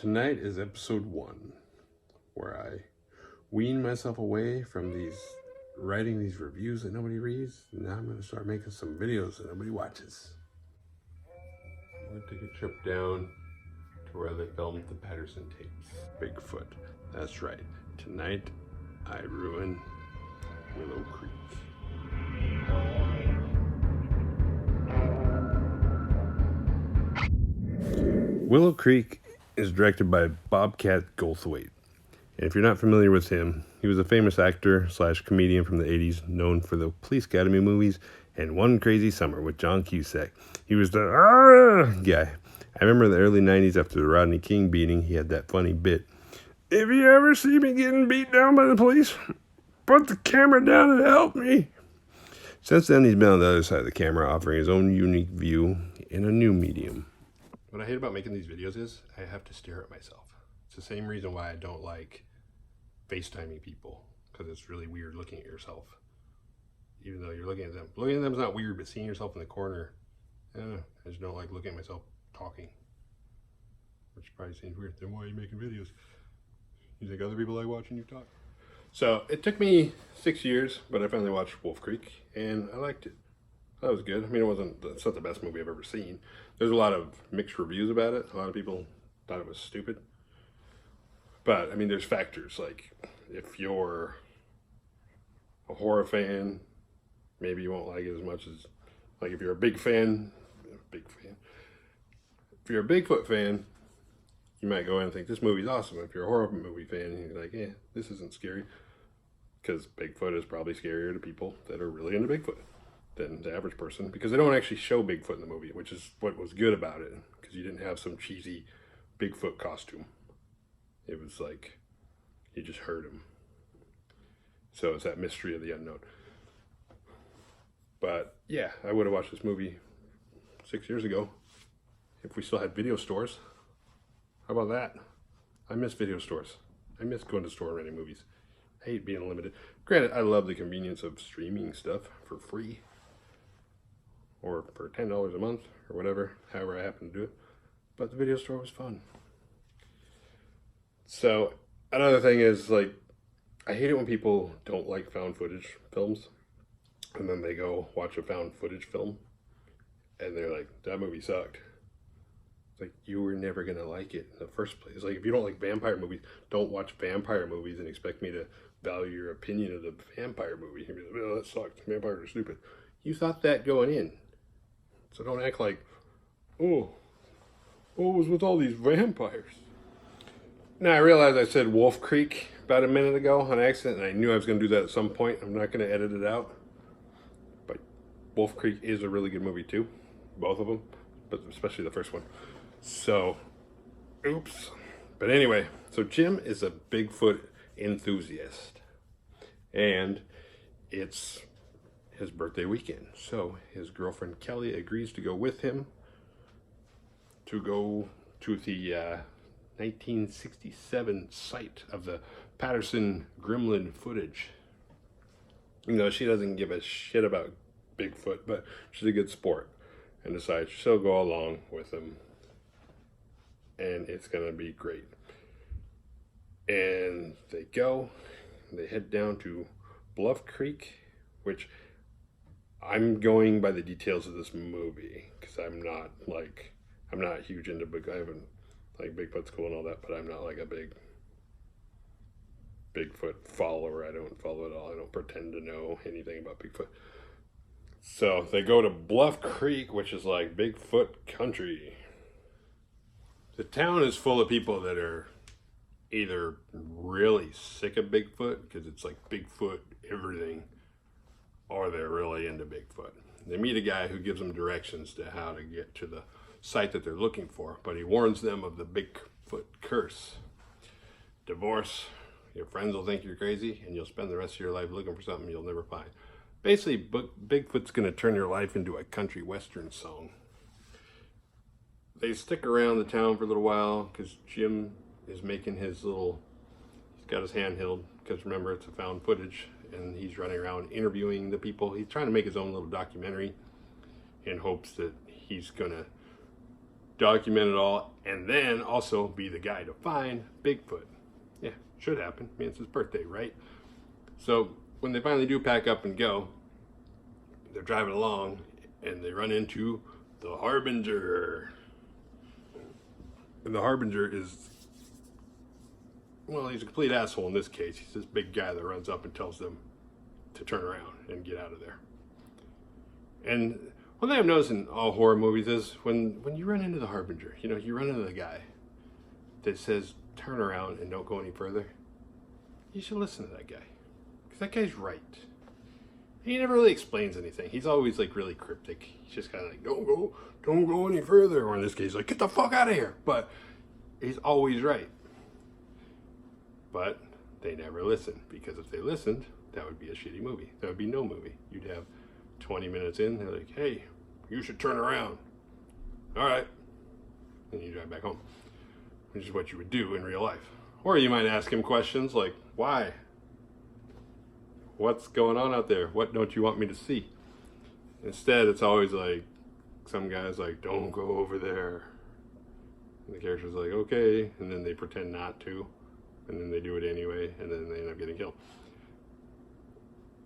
Tonight is episode 1, where I wean myself away from writing these reviews that nobody reads. And now I'm going to start making some videos that nobody watches. I'm going to take a trip down to where they filmed the Patterson tapes. Bigfoot. That's right. Tonight, I ruin Willow Creek. Willow Creek is directed by Bobcat Goldthwait. And if you're not familiar with him, he was a famous actor / comedian from the 80s, known for the Police Academy movies and One Crazy Summer with John Cusack. He was the guy. I remember in the early 90s after the Rodney King beating, he had that funny bit. If you ever see me getting beat down by the police, put the camera down and help me. Since then, he's been on the other side of the camera, offering his own unique view in a new medium. What I hate about making these videos is I have to stare at myself. It's the same reason why I don't like FaceTiming people, because it's really weird looking at yourself. Even though you're looking at them. Looking at them is not weird, but seeing yourself in the corner, I just don't like looking at myself talking. Which probably seems weird. Then why are you making videos? You think other people like watching you talk? So it took me 6 years, but I finally watched Wolf Creek, and I liked it. That was good. I mean, it's not the best movie I've ever seen. There's a lot of mixed reviews about it. A lot of people thought it was stupid. But, I mean, there's factors. Like, if you're a horror fan, maybe you won't like it as much as, like, if you're a big fan. If you're a Bigfoot fan, you might go in and think, this movie's awesome. If you're a horror movie fan, you're like, this isn't scary. Because Bigfoot is probably scarier to people that are really into Bigfoot than the average person, because they don't actually show Bigfoot in the movie, which is what was good about it, because you didn't have some cheesy Bigfoot costume. It was like you just heard him. So it's that mystery of the unknown. But yeah, I would have watched this movie 6 years ago if we still had video stores. How about that? I miss video stores. I miss going to the store and renting movies. I hate being limited. Granted, I love the convenience of streaming stuff for free, or for $10 a month, or whatever, however I happen to do it. But the video store was fun. So, another thing is, like, I hate it when people don't like found footage films, and then they go watch a found footage film, and they're like, that movie sucked. It's like, you were never going to like it in the first place. Like, if you don't like vampire movies, don't watch vampire movies and expect me to value your opinion of the vampire movie. You'd be like, oh, that sucked. Vampires are stupid. You thought that going in. So don't act like, what was with all these vampires? Now I realize I said Wolf Creek about a minute ago on accident, and I knew I was going to do that at some point. I'm not going to edit it out. But Wolf Creek is a really good movie too. Both of them, but especially the first one. So, oops. But anyway, so Jim is a Bigfoot enthusiast. And it's his birthday weekend. So his girlfriend Kelly agrees to go with him to go to the 1967 site of the Patterson Gremlin footage. You know, she doesn't give a shit about Bigfoot, but she's a good sport and decides she'll go along with him. And it's gonna be great. And they head down to Bluff Creek, which I'm going by the details of this movie, because I'm not huge into Bigfoot. I haven't, like, Bigfoot's cool and all that, but I'm not like a big Bigfoot follower. I don't follow it all. I don't pretend to know anything about Bigfoot. So they go to Bluff Creek, which is like Bigfoot country. The town is full of people that are either really sick of Bigfoot, because it's like Bigfoot everything, or they're really into Bigfoot. They meet a guy who gives them directions to how to get to the site that they're looking for, but he warns them of the Bigfoot curse. Divorce, your friends will think you're crazy, and you'll spend the rest of your life looking for something you'll never find. Basically, Bigfoot's going to turn your life into a country western song. They stick around the town for a little while, because Jim is making he's got his hand held, because remember, it's a found footage, and he's running around interviewing the people. He's trying to make his own little documentary in hopes that he's gonna document it all, and then also be the guy to find Bigfoot. Yeah, should happen. I mean, it's his birthday, right? So when they finally do pack up and go, they're driving along and they run into the Harbinger. And the Harbinger is, well, he's a complete asshole in this case. He's this big guy that runs up and tells them to turn around and get out of there. And one thing I've noticed in all horror movies is when you run into the Harbinger, you know, you run into the guy that says turn around and don't go any further, you should listen to that guy. Because that guy's right. He never really explains anything. He's always like really cryptic. He's just kind of like, don't go any further. Or in this case, like, get the fuck out of here. But he's always right. But they never listen, because if they listened, that would be a shitty movie. That would be no movie. You'd have 20 minutes in, they're like, hey, you should turn around. All right. And you drive back home, which is what you would do in real life. Or you might ask him questions like, why? What's going on out there? What don't you want me to see? Instead, it's always like, some guy's like, don't go over there. And the character's like, okay. And then they pretend not to. And then they do it anyway. And then they end up getting killed.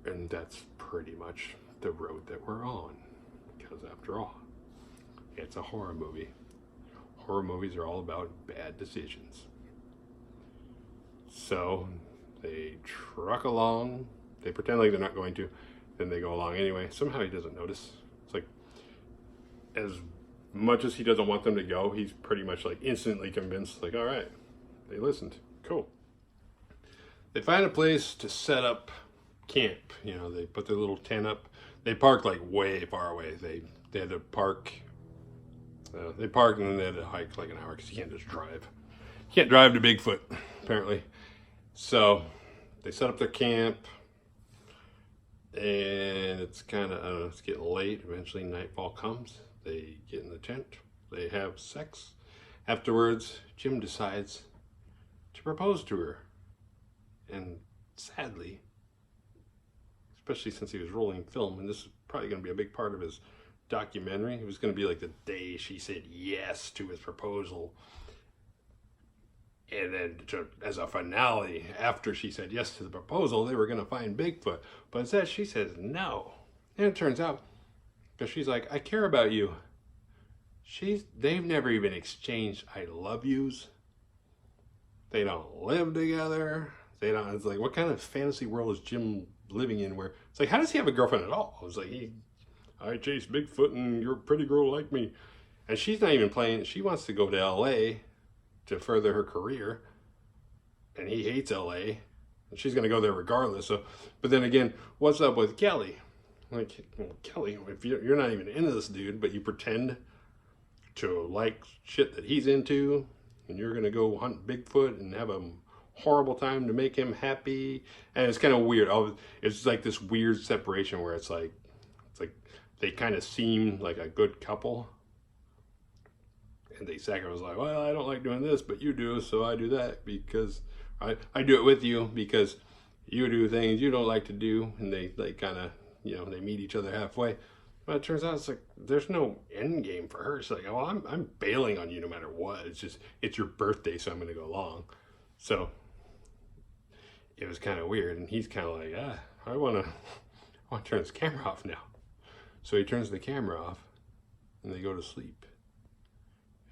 And that's pretty much the road that we're on. Because after all, it's a horror movie. Horror movies are all about bad decisions. So they truck along. They pretend like they're not going to. Then they go along anyway. Somehow he doesn't notice. It's like, as much as he doesn't want them to go, he's pretty much like instantly convinced, like, all right, they listened. Cool. They find a place to set up camp. You know, they put their little tent up. They park like way far away. They had to park. They parked and then they had to hike like an hour because you can't just drive. You can't drive to Bigfoot, apparently. So they set up their camp. And it's kind of, I don't know, it's getting late. Eventually nightfall comes. They get in the tent. They have sex. Afterwards, Jim decides to propose to her. And sadly, especially since he was rolling film, and this is probably going to be a big part of his documentary, it was going to be like the day she said yes to his proposal. And then as a finale, after she said yes to the proposal, they were going to find Bigfoot. But instead, she says no. And it turns out, because she's like, I care about you. They've never even exchanged I love yous. They don't live together. It's like, what kind of fantasy world is Jim living in where, it's like, how does he have a girlfriend at all? It's like, I chase Bigfoot and you're a pretty girl like me. And she's not even playing, she wants to go to LA to further her career, and he hates LA, and she's going to go there regardless. So, but then again, what's up with Kelly? Like, well, Kelly, if you're not even into this dude, but you pretend to like shit that he's into, and you're going to go hunt Bigfoot and have a horrible time to make him happy, and it's kind of weird. It's like this weird separation where it's like they kind of seem like a good couple. And the second was like, well, I don't like doing this, but you do, so I do that because I do it with you because you do things you don't like to do. And they kind of, you know, they meet each other halfway. But it turns out it's like there's no end game for her. She's like, oh, I'm bailing on you no matter what. It's just, it's your birthday, so I'm going to go along. So it was kind of weird. And he's kind of like, I want to turn this camera off now. So he turns the camera off and they go to sleep.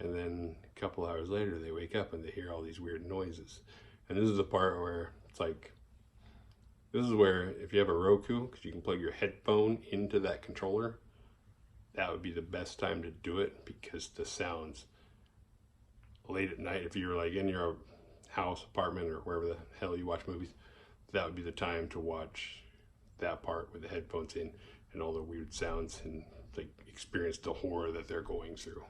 And then a couple hours later, they wake up and they hear all these weird noises. And this is the part where it's like, this is where if you have a Roku, because you can plug your headphone into that controller, that would be the best time to do it, because the sounds late at night, if you're like in your house, apartment, or wherever the hell you watch movies, that would be the time to watch that part with the headphones in and all the weird sounds and like experience the horror that they're going through.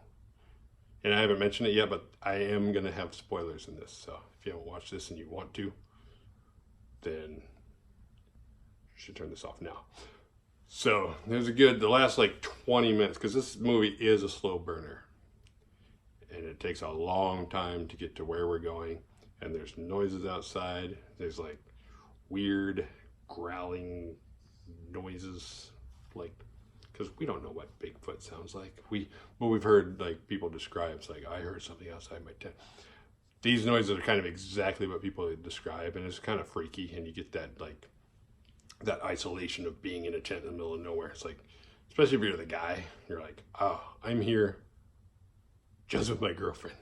And I haven't mentioned it yet, but I am going to have spoilers in this. So if you haven't watched this and you want to, then you should turn this off now. So there's the last like 20 minutes, because this movie is a slow burner. And it takes a long time to get to where we're going. And there's noises outside. There's like weird growling noises. Like, because we don't know what Bigfoot sounds like. We've heard like people describe. It's like, I heard something outside my tent. These noises are kind of exactly what people describe, and it's kind of freaky, and you get that like that isolation of being in a tent in the middle of nowhere. It's like, especially if you're the guy, you're like, oh, I'm here just with my girlfriend.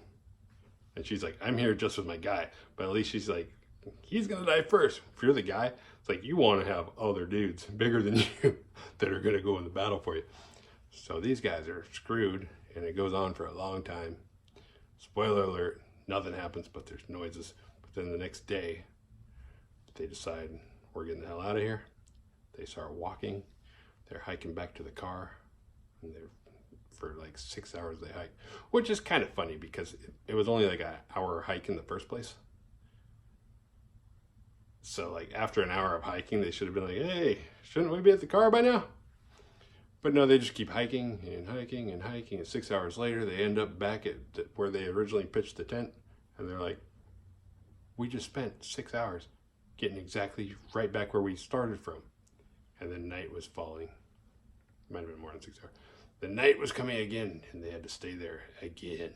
And she's like, I'm here just with my guy. But at least she's like, he's going to die first. If you're the guy, it's like you want to have other dudes bigger than you that are going to go in the battle for you. So these guys are screwed, and it goes on for a long time. Spoiler alert, nothing happens, but there's noises. But then the next day, they decide, we're getting the hell out of here. They start walking. They're hiking back to the car, and for like 6 hours they hike, which is kind of funny because it was only like an hour hike in the first place. So like after an hour of hiking, they should have been like, hey, shouldn't we be at the car by now? But no, they just keep hiking and hiking and hiking, and 6 hours later they end up back at where they originally pitched the tent, and they're like, we just spent 6 hours getting exactly right back where we started from. And then night was falling. Might have been more than 6 hours. The night was coming again, and they had to stay there again.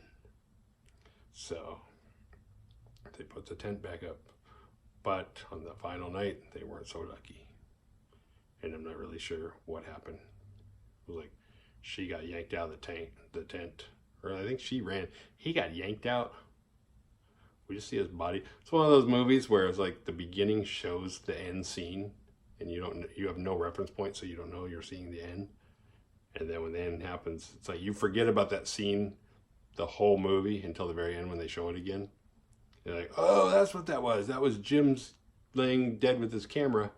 So they put the tent back up. But on the final night, they weren't so lucky. And I'm not really sure what happened. It was like she got yanked out of the tent. Or I think she ran. He got yanked out. We just see his body. It's one of those movies where it's like the beginning shows the end scene, and you have no reference point, so you don't know you're seeing the end. And then when the end happens, it's like you forget about that scene the whole movie until the very end when they show it again. You're like, oh, that's what that was. That was Jim's laying dead with his camera.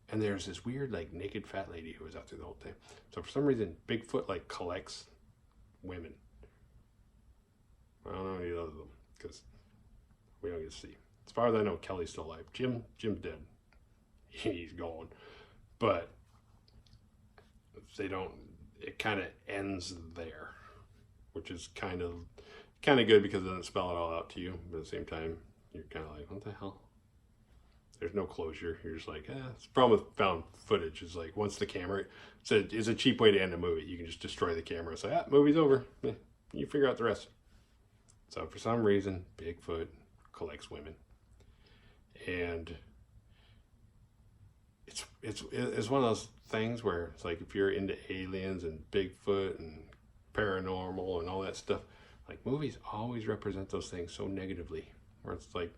And there's this weird, like, naked fat lady who was out there the whole time. So for some reason, Bigfoot, like, collects women. I don't know any other of them, because we don't get to see. As far as I know, Kelly's still alive. Jim's dead. He's gone. But they don't, it kind of ends there, which is kind of good because it doesn't spell it all out to you. But at the same time, you're kind of like, what the hell? There's no closure. You're just like, it's the problem with found footage is like once the camera, it's a cheap way to end a movie. You can just destroy the camera and say, movie's over. You figure out the rest. So for some reason, Bigfoot collects women. And it's one of those things where it's like if you're into aliens and Bigfoot and paranormal and all that stuff, like movies always represent those things so negatively. Where it's like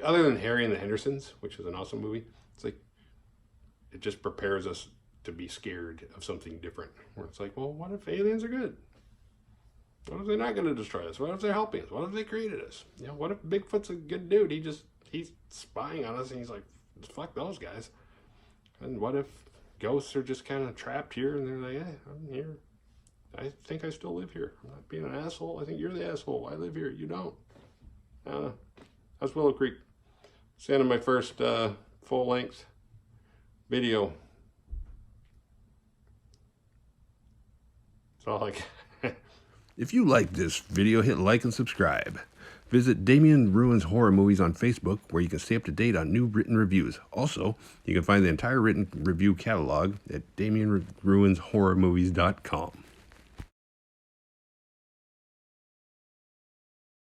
other than Harry and the Hendersons, which is an awesome movie, it's like it just prepares us to be scared of something different. Where it's like, well, what if aliens are good? What if they're not going to destroy us? What if they're helping us? What if they created us? You know, what if Bigfoot's a good dude? He's spying on us, and he's like, fuck those guys. And what if ghosts are just kind of trapped here, and they're like, I'm here. I think I still live here. I'm not being an asshole. I think you're the asshole. I live here. You don't. That's Willow Creek. It's the end of my first full-length video. That's all I got. If you like this video, hit like and subscribe. Visit Damien Ruins Horror Movies on Facebook, where you can stay up to date on new written reviews. Also, you can find the entire written review catalog at DamienRuinsHorrorMovies.com.